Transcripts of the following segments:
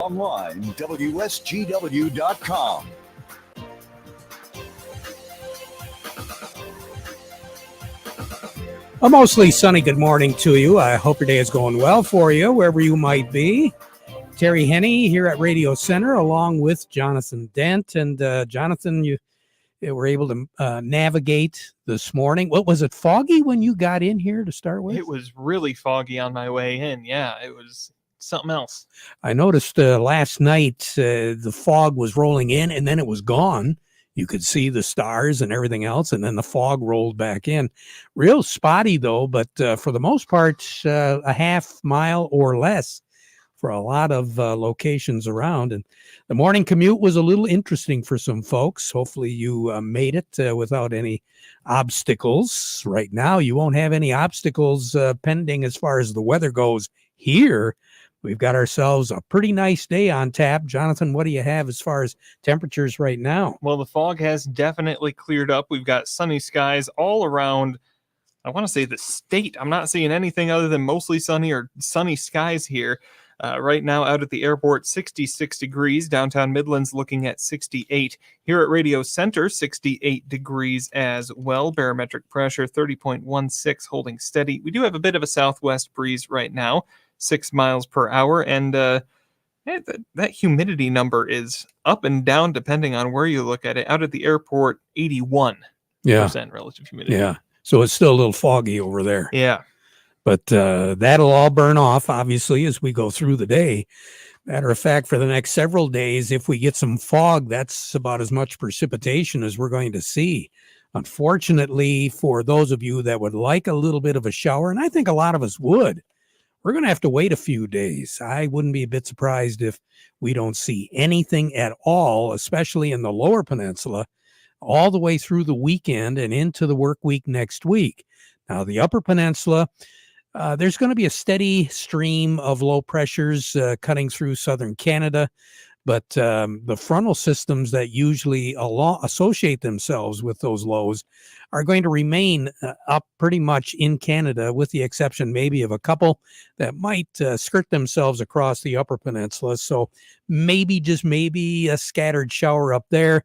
Online, WSGW.com. A mostly sunny good morning to you. I hope your day is going well for you, wherever you might be. Terry Henne here at Radio Center, along with Jonathan Dent. And Jonathan, you were able to navigate this morning. What was it, foggy when you got in here to start with? It was really foggy on my way in. Yeah, it was something else. I noticed last night the fog was rolling in and then it was gone. You could see the stars and everything else, and then the fog rolled back in. Real spotty, though, but for the most part, a half mile or less for a lot of locations around. And the morning commute was a little interesting for some folks. Hopefully you made it without any obstacles. Right now, you won't have any obstacles pending as far as the weather goes here. We've got ourselves a pretty nice day on tap. Jonathan, what do you have as far as temperatures right now? Well, the fog has definitely cleared up. We've got sunny skies all around, I want to say the state. I'm not seeing anything other than mostly sunny or sunny skies here. Right now out at the airport, 66 degrees. Downtown Midlands looking at 68. Here at Radio Center, 68 degrees as well. Barometric pressure, 30.16, holding steady. We do have a bit of a southwest breeze right now, 6 miles per hour. And that humidity number is up and down depending on where you look at it. Out at the airport, 81% relative humidity. Yeah. So it's still a little foggy over there. Yeah. But that'll all burn off, obviously, as we go through the day. Matter of fact, for the next several days, if we get some fog, that's about as much precipitation as we're going to see. Unfortunately, for those of you that would like a little bit of a shower, and I think a lot of us would, we're going to have to wait a few days. I wouldn't be a bit surprised if we don't see anything at all, especially in the lower peninsula, all the way through the weekend and into the work week next week. Now, the upper peninsula, there's going to be a steady stream of low pressures cutting through southern Canada, but the frontal systems that usually associate themselves with those lows are going to remain up pretty much in Canada, with the exception maybe of a couple that might skirt themselves across the upper peninsula. So maybe, just maybe, a scattered shower up there.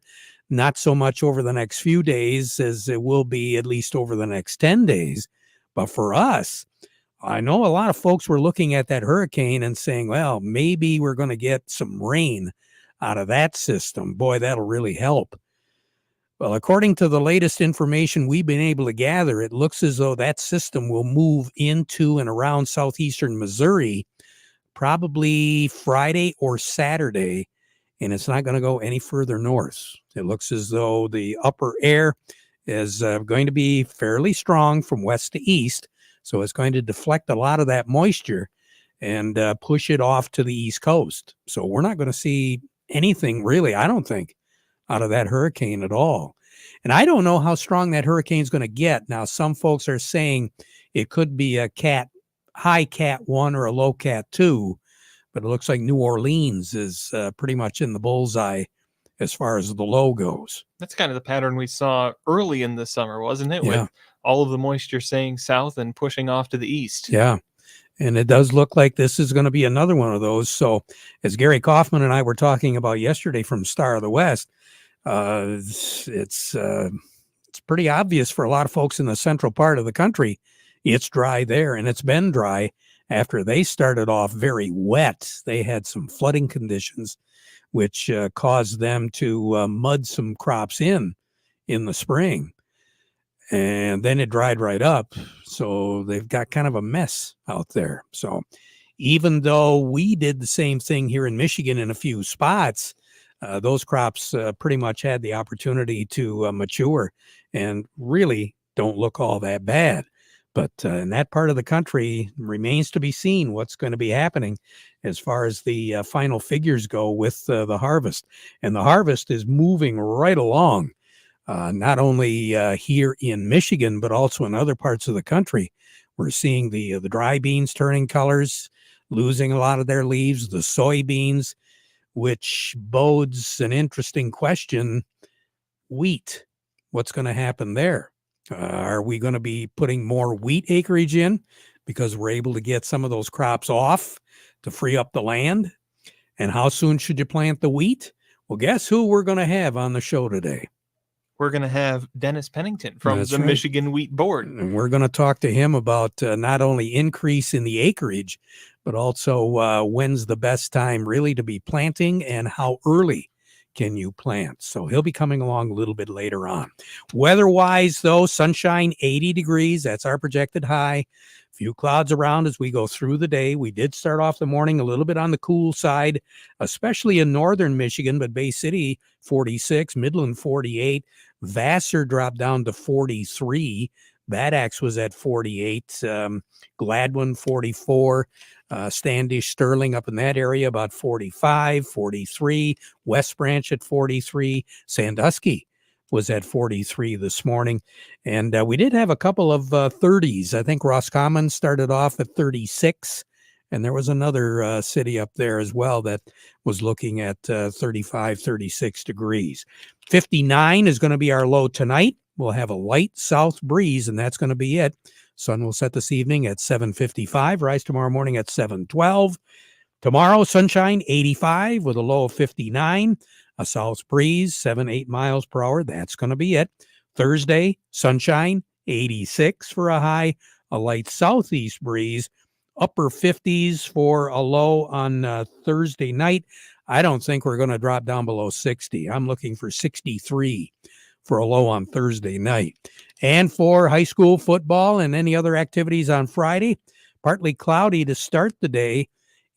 Not so much over the next few days as it will be at least over the next 10 days. But for us, I know a lot of folks were looking at that hurricane and saying, well, maybe we're going to get some rain out of that system. Boy, that'll really help. Well, according to the latest information we've been able to gather, it looks as though that system will move into and around southeastern Missouri probably Friday or Saturday, and it's not going to go any further north. It looks as though the upper air is going to be fairly strong from west to east, so it's going to deflect a lot of that moisture and push it off to the east coast. So we're not going to see anything really, I don't think, out of that hurricane at all. And I don't know how strong that hurricane is going to get. Now, some folks are saying it could be a high Cat 1 or a low Cat 2, but it looks like New Orleans is pretty much in the bullseye as far as the low goes. That's kind of the pattern we saw early in the summer, wasn't it? Yeah. With all of the moisture staying south and pushing off to the east. Yeah. And it does look like this is going to be another one of those. So as Gary Kaufman and I were talking about yesterday from Star of the West, it's pretty obvious for a lot of folks in the central part of the country. It's dry there, and it's been dry after they started off very wet. They had some flooding conditions, which caused them to mud some crops in the spring. And then it dried right up. So they've got kind of a mess out there. So even though we did the same thing here in Michigan in a few spots, those crops pretty much had the opportunity to mature and really don't look all that bad. But in that part of the country, remains to be seen what's going to be happening as far as the final figures go with the harvest. And the harvest is moving right along, not only here in Michigan, but also in other parts of the country. We're seeing the dry beans turning colors, losing a lot of their leaves, the soybeans, which bodes an interesting question. Wheat, what's going to happen there? Are we going to be putting more wheat acreage in because we're able to get some of those crops off to free up the land? And how soon should you plant the wheat? Well, guess who we're going to have on the show today? We're going to have Dennis Pennington from That's the right. Michigan Wheat Board. And we're going to talk to him about not only increase in the acreage, but also when's the best time really to be planting and how early can you plant. So he'll be coming along a little bit later on. Weather-wise, though, sunshine, 80 degrees. That's our projected high. Few clouds around as we go through the day. We did start off the morning a little bit on the cool side, especially in northern Michigan, but Bay City, 46, Midland, 48. Vassar dropped down to 43. Bad Axe was at 48. Gladwin, 44. Standish, Sterling up in that area, about 45, 43. West Branch at 43. Sandusky was at 43 this morning. And we did have a couple of 30s. I think Roscommon started off at 36. And there was another city up there as well that was looking at 35, 36 degrees. 59 is going to be our low tonight. We'll have a light south breeze, and that's going to be it. Sun will set this evening at 7:55, rise tomorrow morning at 7:12. Tomorrow, sunshine, 85 with a low of 59. A south breeze, 7-8 miles per hour. That's going to be it. Thursday, sunshine, 86 for a high. A light southeast breeze, upper 50s for a low on Thursday night. I don't think we're going to drop down below 60. I'm looking for 63 for a low on Thursday night. And for high school football and any other activities on Friday, partly cloudy to start the day,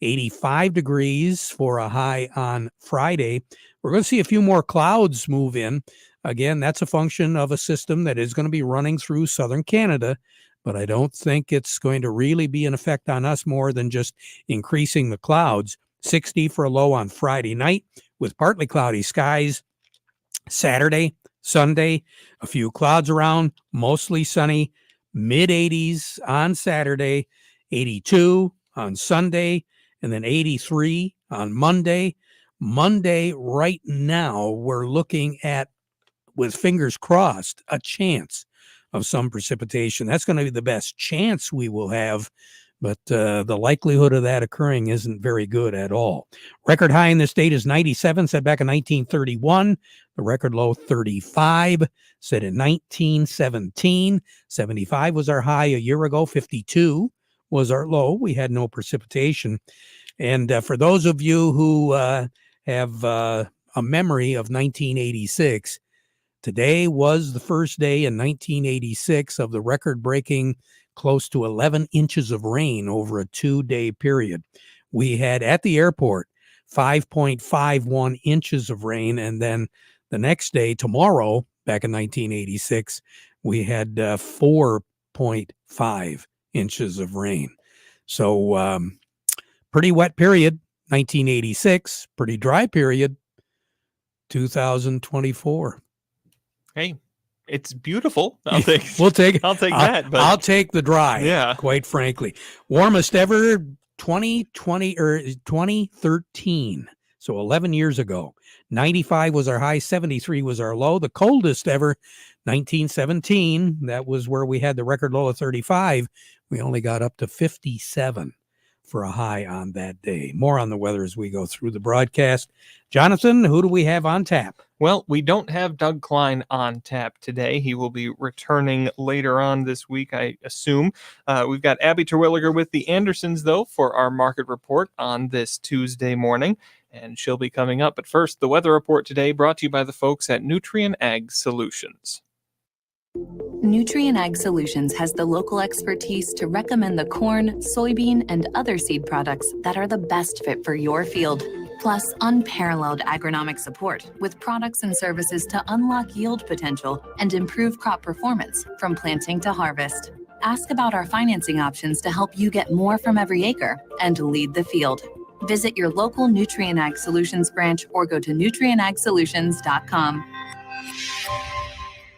85 degrees for a high on Friday. We're going to see a few more clouds move in. Again, that's a function of a system that is going to be running through southern Canada, but I don't think it's going to really be an effect on us more than just increasing the clouds. 60 for a low on Friday night with partly cloudy skies. Saturday, Sunday, a few clouds around, mostly sunny, mid-80s on Saturday, 82 on Sunday, and then 83 on Monday. Monday, right now, we're looking at, with fingers crossed, a chance of some precipitation. That's going to be the best chance we will have, but the likelihood of that occurring isn't very good at all. Record high in the state is 97, set back in 1931. The record low, 35, set in 1917. 75 was our high a year ago. 52 was our low. We had no precipitation. And for those of you who have a memory of 1986, today was the first day in 1986 of the record-breaking close to 11 inches of rain over a 2-day period. We had at the airport 5.51 inches of rain, and then the next day, tomorrow, back in 1986, we had 4.5 inches of rain. So pretty wet period, 1986, pretty dry period, 2024. Hey, it's beautiful. I'll take that. But I'll take the dry. Yeah. Quite frankly, warmest ever 2013. So 11 years ago. 95 was our high. 73 was our low. The coldest ever, 1917. That was where we had the record low of 35. We only got up to 57 for a high on that day. More on the weather as we go through the broadcast. Jonathan, who do we have on tap? Well, we don't have Doug Klein on tap today. He will be returning later on this week, I assume. We've got Abby Terwilliger with the Andersons, though, for our market report on this Tuesday morning, and she'll be coming up. But first, the weather report today brought to you by the folks at Nutrien Ag Solutions. Nutrien Ag Solutions has the local expertise to recommend the corn, soybean, and other seed products that are the best fit for your field. Plus, unparalleled agronomic support with products and services to unlock yield potential and improve crop performance from planting to harvest. Ask about our financing options to help you get more from every acre and lead the field. Visit your local Nutrien Ag Solutions branch or go to nutrienagsolutions.com.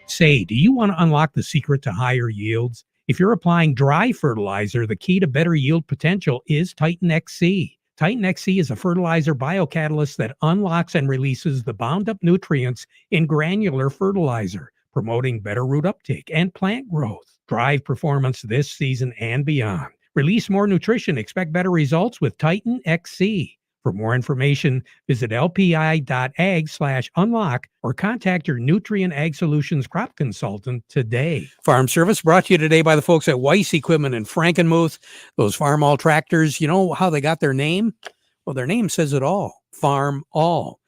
Say, do you want to unlock the secret to higher yields? If you're applying dry fertilizer, the key to better yield potential is Titan XC. Titan XC is a fertilizer biocatalyst that unlocks and releases the bound-up nutrients in granular fertilizer, promoting better root uptake and plant growth. Drive performance this season and beyond. Release more nutrition. Expect better results with Titan XC. For more information, visit lpi.ag/unlock or contact your Nutrient Ag Solutions crop consultant today. Farm Service brought to you today by the folks at Weiss Equipment in Frankenmuth. Those Farm All tractors, you know how they got their name? Well, their name says it all. Farm All.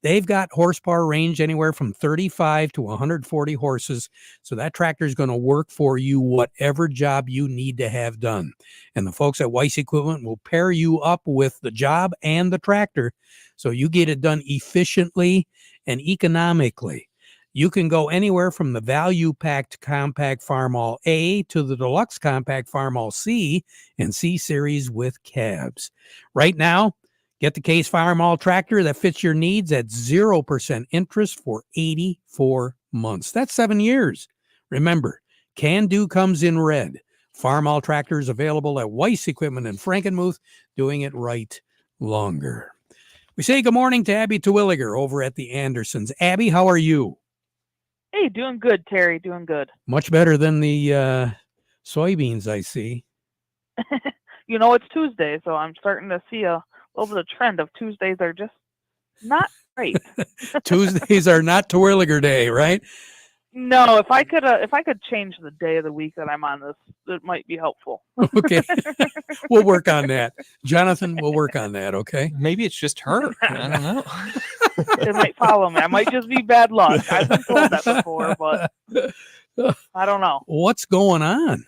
They've got horsepower range anywhere from 35 to 140 horses. So that tractor is going to work for you, whatever job you need to have done. And the folks at Weiss Equipment will pair you up with the job and the tractor so you get it done efficiently and economically. You can go anywhere from the value-packed Compact Farm All A to the Deluxe Compact Farm All C and C Series with cabs. Right now, get the Case Farm All tractor that fits your needs at 0% interest for 84 months. That's 7 years. Remember, Can Do comes in red. Farm All tractors available at Weiss Equipment in Frankenmuth, doing it right longer. We say good morning to Abby Terwilliger over at the Andersons. Abby, how are you? Hey, doing good, Terry. Doing good. Much better than the soybeans I see. It's Tuesday, so I'm starting to see a little bit of trend of Tuesdays are just not great. Tuesdays are not Terwilliger Day, right? No, if I could change the day of the week that I'm on this, it might be helpful. Okay. We'll work on that. Jonathan, we'll work on that, okay? Maybe it's just her. I don't know. It might follow me. I might just be bad luck. I've been told that before, but I don't know. What's going on?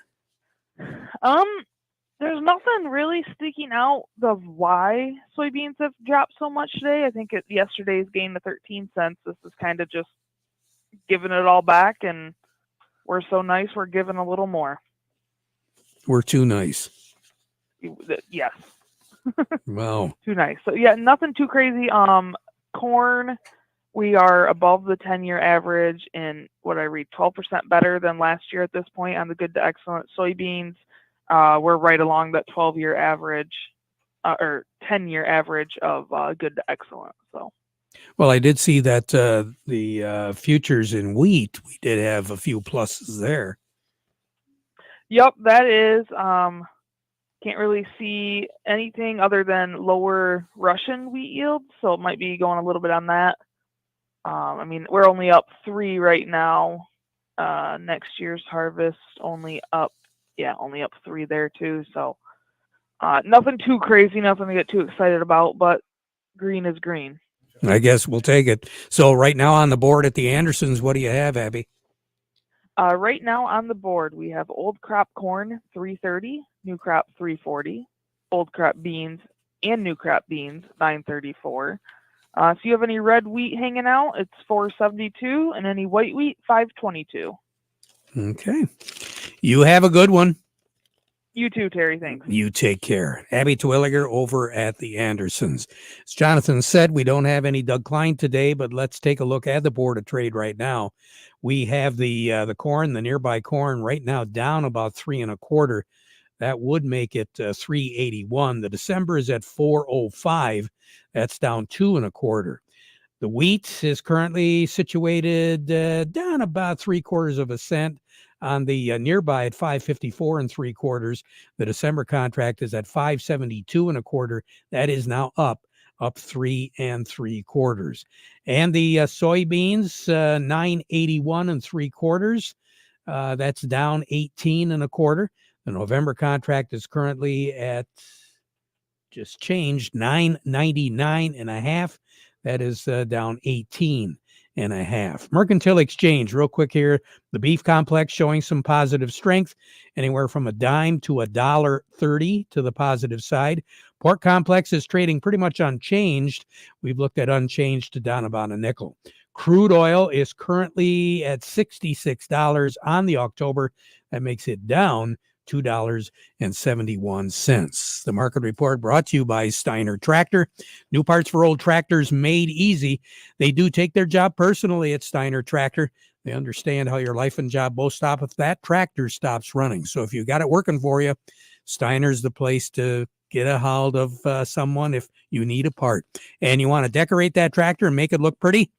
There's nothing really sticking out of why soybeans have dropped so much today. I think yesterday's gain of 13 cents. This is kind of just giving it all back, and we're so nice, we're giving a little more. We're too nice. Yes. Wow. Too nice. So yeah, nothing too crazy. Corn, we are above the 10-year average in what I read, 12% better than last year at this point on the good to excellent. Soybeans, we're right along that 12-year average or 10-year average of good to excellent. So. Well, I did see that the futures in wheat, we did have a few pluses there. Yep, that is. Can't really see anything other than lower Russian wheat yields, so it might be going a little bit on that. We're only up 3 right now. Next year's harvest only up 3 there too. So nothing too crazy, nothing to get too excited about, but green is green. I guess we'll take it. So right now on the board at the Andersons, what do you have, Abby? Right now on the board, we have old crop corn, 330, new crop, 340, old crop beans and new crop beans, 934. If you have any red wheat hanging out, it's 472, and any white wheat, 522. Okay. You have a good one. You too, Terry. Thanks. You take care. Abby Terwilliger over at the Andersons. As Jonathan said, we don't have any Doug Klein today, but let's take a look at the board of trade right now. We have the corn, the nearby corn right now down about 3 1/4. That would make it 381. The December is at 405. That's down 2 1/4. The wheat is currently situated down about 3/4 cent. On the nearby at 554 3/4. The December contract is at 572 1/4. That is now up 3 3/4. And the soybeans 981 3/4. That's down 18 1/4. The November contract is currently at just changed 999 1/2. That is down 18 1/2. Mercantile exchange, real quick here. The beef complex showing some positive strength, anywhere from a dime to $1.30 to the positive side. Pork complex is trading pretty much unchanged. We've looked at unchanged to down about a nickel. Crude oil is currently at $66 on the October. That makes it down $2.71. The market report brought to you by Steiner Tractor. New parts for old tractors made easy. They do take their job personally at Steiner Tractor. They understand how your life and job both stop if that tractor stops running. So if you got it working for you, Steiner's the place to get a hold of someone if you need a part. And you want to decorate that tractor and make it look pretty?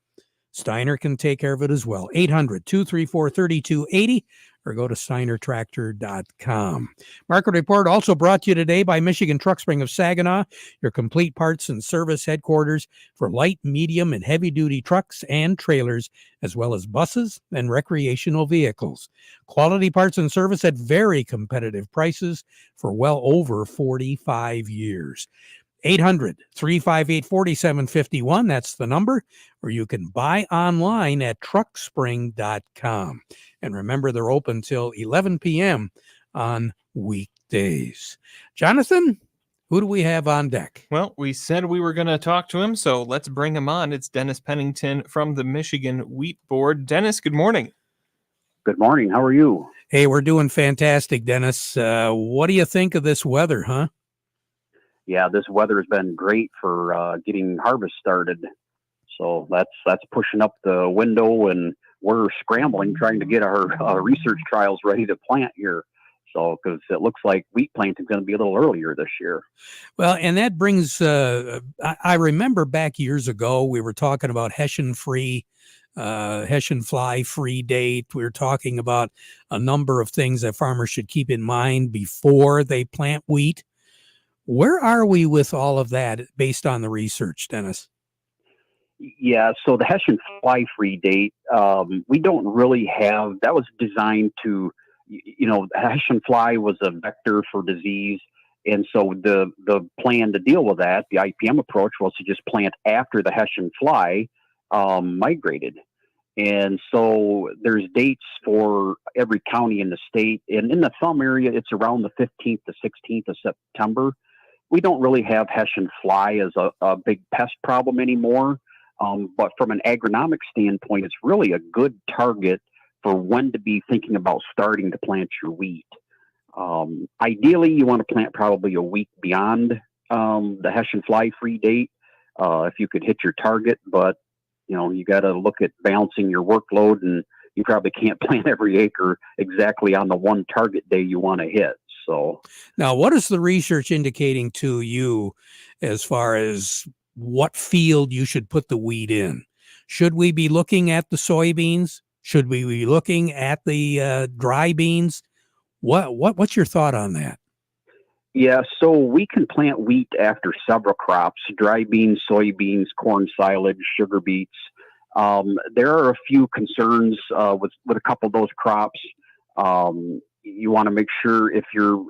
Steiner can take care of it as well. 800-234-3280 or go to steinertractor.com. Market Report also brought to you today by Michigan Truck Spring of Saginaw, your complete parts and service headquarters for light, medium, and heavy-duty trucks and trailers, as well as buses and recreational vehicles. Quality parts and service at very competitive prices for well over 45 years. 800-358-4751. That's the number. Or you can buy online at truckspring.com. And remember, they're open till 11 p.m. on weekdays. Jonathan, who do we have on deck? Well, we said we were going to talk to him, so let's bring him on. It's Dennis Pennington from the Michigan Wheat Board. Dennis, good morning. Good morning. How are you? Hey, we're doing fantastic, Dennis. What do you think of this weather, huh? Yeah, this weather has been great for getting harvest started. So that's pushing up the window, and we're scrambling trying to get our research trials ready to plant here. So because it looks like wheat planting is going to be a little earlier this year. Well, and that brings, I remember back years ago, we were talking about Hessian fly free date. We were talking about a number of things that farmers should keep in mind before they plant wheat. Where are we with all of that based on the research, Dennis? Yeah, so the Hessian fly free date, we don't really have, that was designed to, Hessian fly was a vector for disease. And so the plan to deal with that, the IPM approach, was to just plant after the Hessian fly migrated. And so there's dates for every county in the state. And in the thumb area, it's around the 15th to 16th of September. We don't really have Hessian fly as a big pest problem anymore. But from an agronomic standpoint, it's really a good target for when to be thinking about starting to plant your wheat. Ideally, you want to plant probably a week beyond the Hessian fly free date if you could hit your target. But, you got to look at balancing your workload, and you probably can't plant every acre exactly on the one target day you want to hit. So now, what is the research indicating to you as far as what field you should put the wheat in? Should we be looking at the soybeans? Should we be looking at the dry beans? What's your thought on that? Yeah, so we can plant wheat after several crops: dry beans, soybeans, corn silage, sugar beets. There are a few concerns with a couple of those crops. You want to make sure if you're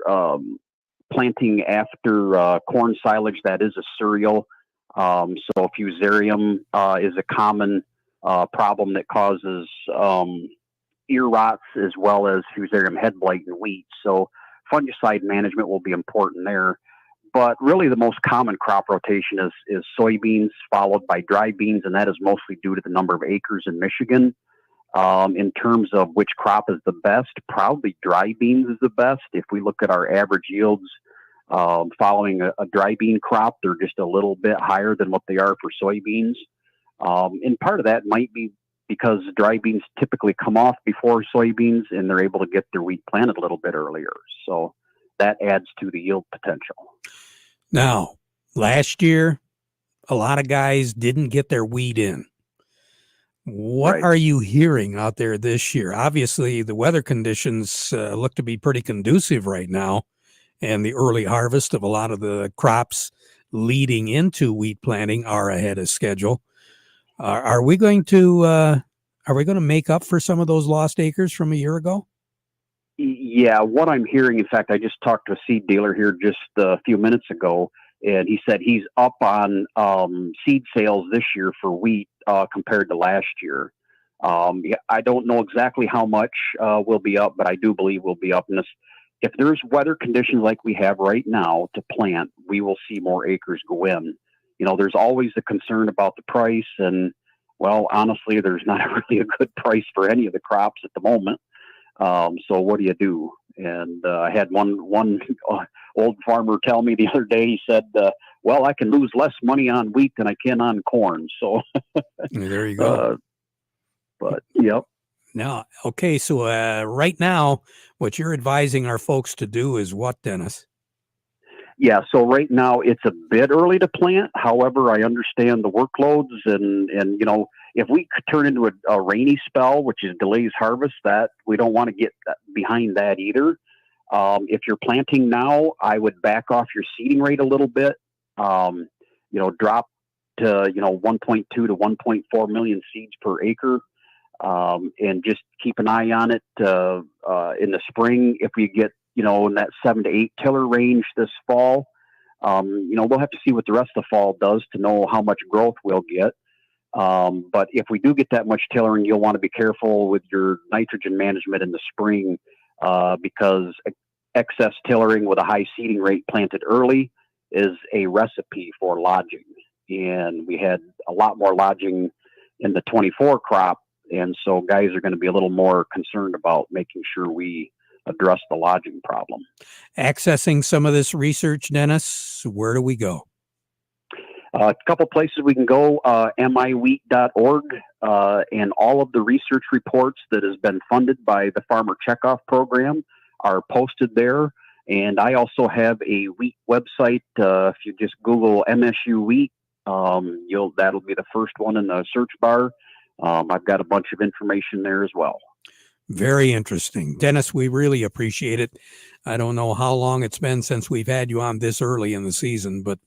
planting after corn silage, that is a cereal. So fusarium is a common problem that causes ear rots as well as fusarium head blight in wheat. So fungicide management will be important there. But really the most common crop rotation is soybeans, followed by dry beans, and that is mostly due to the number of acres in Michigan. In terms of which crop is the best, probably dry beans is the best. If we look at our average yields following a dry bean crop, they're just a little bit higher than what they are for soybeans. And part of that might be because dry beans typically come off before soybeans, and they're able to get their wheat planted a little bit earlier. So that adds to the yield potential. Now, last year, a lot of guys didn't get their wheat in. What Right. are you hearing out there this year? Obviously, the weather conditions look to be pretty conducive right now, and the early harvest of a lot of the crops leading into wheat planting are ahead of schedule. Are we going to make up for some of those lost acres from a year ago? Yeah, what I'm hearing, in fact, I just talked to a seed dealer here just a few minutes ago, and he said he's up on seed sales this year for wheat compared to last year. I don't know exactly how much we'll be up, but I do believe we'll be up in this. If there's weather conditions like we have right now to plant, we will see more acres go in. There's always the concern about the price, and well, honestly, there's not really a good price for any of the crops at the moment. So what do you do? And I had one old farmer tell me the other day, he said, well, I can lose less money on wheat than I can on corn. So There you go. But yep. Now, okay, so right now, what you're advising our folks to do is what, Dennis? Yeah, so right now it's a bit early to plant. However, I understand the workloads and if we could turn into a rainy spell, which is delays harvest, that we don't want to get behind that either. If you're planting now, I would back off your seeding rate a little bit. Drop to 1.2 to 1.4 million seeds per acre, and just keep an eye on it in the spring. If we get in that 7 to 8 tiller range this fall, we'll have to see what the rest of the fall does to know how much growth we'll get. But if we do get that much tillering, you'll want to be careful with your nitrogen management in the spring, because excess tillering with a high seeding rate planted early is a recipe for lodging. And we had a lot more lodging in the 24 crop. And so guys are going to be a little more concerned about making sure we address the lodging problem. Accessing some of this research, Dennis, where do we go? A couple places we can go, miwheat.org, and all of the research reports that has been funded by the Farmer Checkoff program are posted there. And I also have a wheat website. If you just Google MSU wheat, that'll be the first one in the search bar. I've got a bunch of information there as well. Very interesting. Dennis, we really appreciate it. I don't know how long it's been since we've had you on this early in the season, but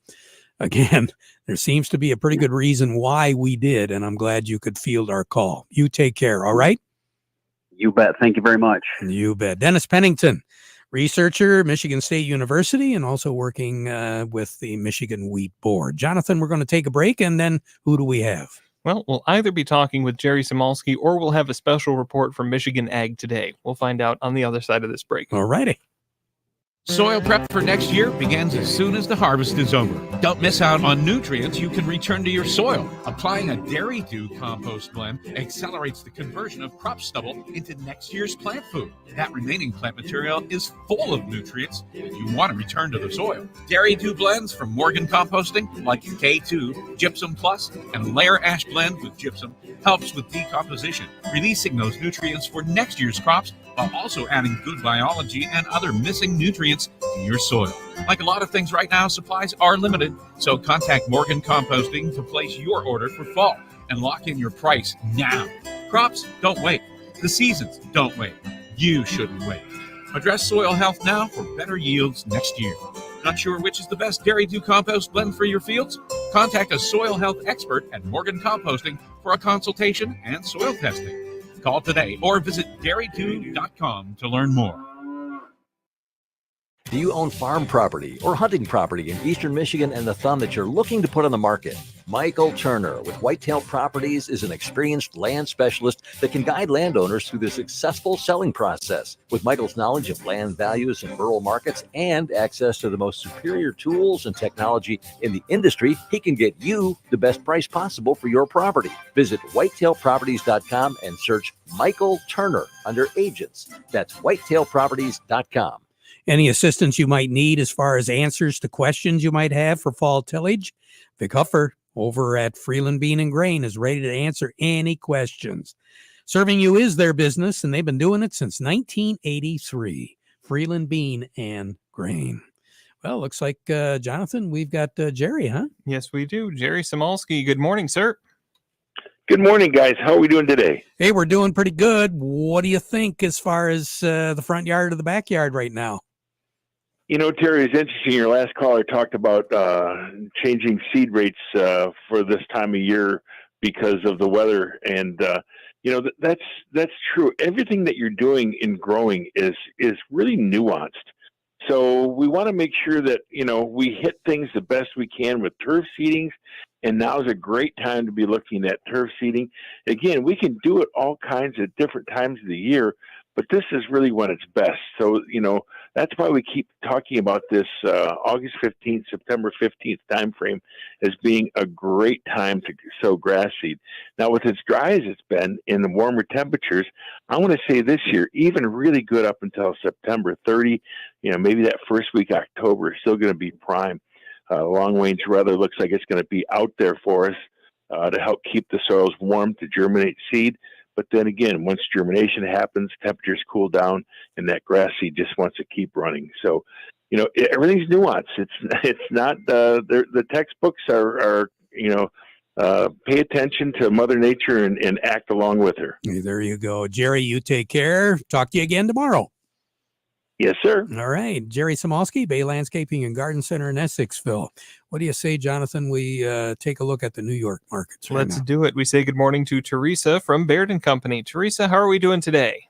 again, there seems to be a pretty good reason why we did, and I'm glad you could field our call. You take care, all right? You bet. Thank you very much. You bet. Dennis Pennington, researcher, Michigan State University, and also working with the Michigan Wheat Board. Jonathan, we're going to take a break, and then who do we have? Well, we'll either be talking with Jerry Samolsky or we'll have a special report from Michigan Ag Today. We'll find out on the other side of this break. All righty. Soil prep for next year begins as soon as the harvest is over. Don't miss out on nutrients you can return to your soil. Applying a Dairy Dew compost blend accelerates the conversion of crop stubble into next year's plant food. That remaining plant material is full of nutrients that you want to return to the soil. Dairy Dew blends from Morgan Composting, like K2, Gypsum Plus, and Layer Ash Blend with Gypsum, helps with decomposition, releasing those nutrients for next year's crops while also adding good biology and other missing nutrients to your soil. Like a lot of things right now, supplies are limited, so contact Morgan Composting to place your order for fall and lock in your price now. Crops don't wait. The seasons don't wait. You shouldn't wait. Address soil health now for better yields next year. Not sure which is the best Dairy Dew compost blend for your fields? Contact a soil health expert at Morgan Composting for a consultation and soil testing. Call today or visit dairydew.com to learn more. Do you own farm property or hunting property in eastern Michigan and the Thumb that you're looking to put on the market? Michael Turner with Whitetail Properties is an experienced land specialist that can guide landowners through the successful selling process. With Michael's knowledge of land values in rural markets and access to the most superior tools and technology in the industry, he can get you the best price possible for your property. Visit whitetailproperties.com and search Michael Turner under agents. That's whitetailproperties.com. Any assistance you might need as far as answers to questions you might have for fall tillage? Vic Huffer over at Freeland Bean and Grain is ready to answer any questions. Serving you is their business, and they've been doing it since 1983. Freeland Bean and Grain. Well, looks like, Jonathan, we've got Jerry, huh? Yes, we do. Jerry Samolsky. Good morning, sir. Good morning, guys. How are we doing today? Hey, we're doing pretty good. What do you think as far as the front yard or the backyard right now? You know, Terry, it's interesting. Your last caller talked about changing seed rates for this time of year because of the weather. And, that's true. Everything that you're doing in growing is really nuanced. So we want to make sure that, we hit things the best we can with turf seedings. And now is a great time to be looking at turf seeding. Again, we can do it all kinds of different times of the year, but this is really when it's best. So, that's why we keep talking about this August 15th, September 15th timeframe as being a great time to sow grass seed. Now, with as dry as it's been in the warmer temperatures, I want to say this year, even really good up until September 30, maybe that first week October is still going to be prime. Long range weather looks like it's going to be out there for us to help keep the soils warm to germinate seed. But then again, once germination happens, temperatures cool down, and that grass seed just wants to keep running. So, everything's nuance. It's not the textbooks are pay attention to Mother Nature and act along with her. Hey, there you go. Jerry, you take care. Talk to you again tomorrow. Yes, sir. All right. Jerry Samolsky, Bay Landscaping and Garden Center in Essexville. What do you say, Jonathan? We take a look at the New York markets right Let's now. do it. We say good morning to Teresa from Baird & Company. Teresa, how are we doing today?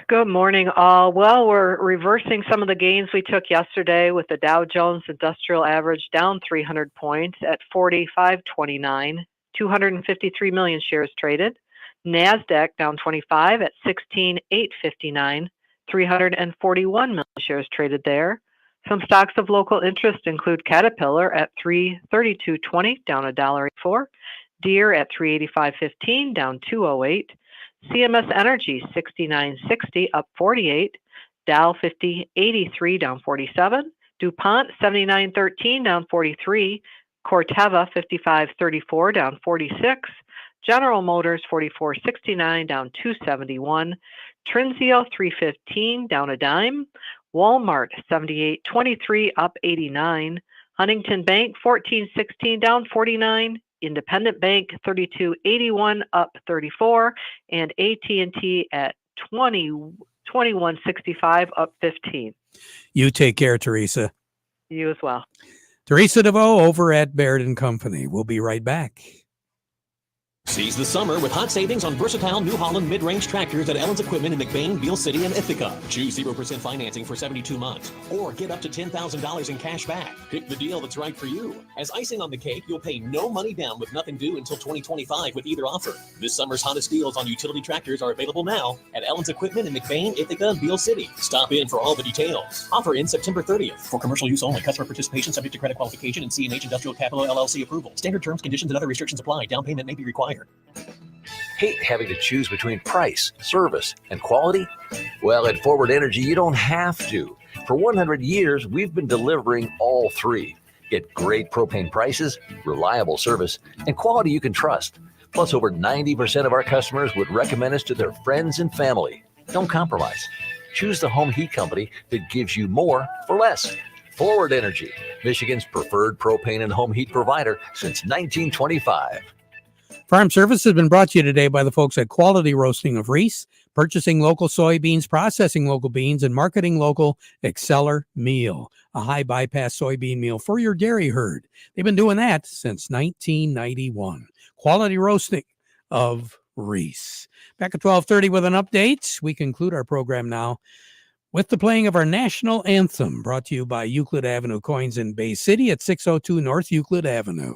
Good morning, all. Well, we're reversing some of the gains we took yesterday with the Dow Jones Industrial Average down 300 points at 45.29, 253 million shares traded. NASDAQ down 25 at 16,859, 341 million shares traded there. Some stocks of local interest include Caterpillar at 332.20, down $1.84, Deere at 385.15, down 208, CMS Energy 69.60, up 48, Dow 50.83, down 47, DuPont 79.13, down 43, Corteva 55.34, down 46, General Motors 44.69, down 271, Trinzio 3.15, down a dime, Walmart 78.23, up 89, Huntington Bank 14.16, down 49, Independent Bank 32.81, up 34, and AT&T at 21.65, up 15. You take care, Teresa. You as well. Teresa DeVoe over at Baird & Company. We'll be right back. Seize the summer with hot savings on versatile New Holland mid-range tractors at Ellen's Equipment in McBain, Beale City, and Ithaca. Choose 0% financing for 72 months or get up to $10,000 in cash back. Pick the deal that's right for you. As icing on the cake, you'll pay no money down with nothing due until 2025 with either offer. This summer's hottest deals on utility tractors are available now at Ellen's Equipment in McBain, Ithaca, and Beale City. Stop in for all the details. Offer ends September 30th. For commercial use only. Customer participation subject to credit qualification and C&H Industrial Capital LLC approval. Standard terms, conditions, and other restrictions apply. Down payment may be required. Hate having to choose between price, service, and quality? Well, at Forward Energy, you don't have to. For 100 years, we've been delivering all three. Get great propane prices, reliable service, and quality you can trust. Plus, over 90% of our customers would recommend us to their friends and family. Don't compromise. Choose the home heat company that gives you more for less. Forward Energy, Michigan's preferred propane and home heat provider since 1925. Farm Service has been brought to you today by the folks at Quality Roasting of Reese, purchasing local soybeans, processing local beans, and marketing local Exceller Meal, a high bypass soybean meal for your dairy herd. They've been doing that since 1991. Quality Roasting of Reese. Back at 12:30 with an update. We conclude our program now with the playing of our national anthem, brought to you by Euclid Avenue Coins in Bay City at 602 North Euclid Avenue.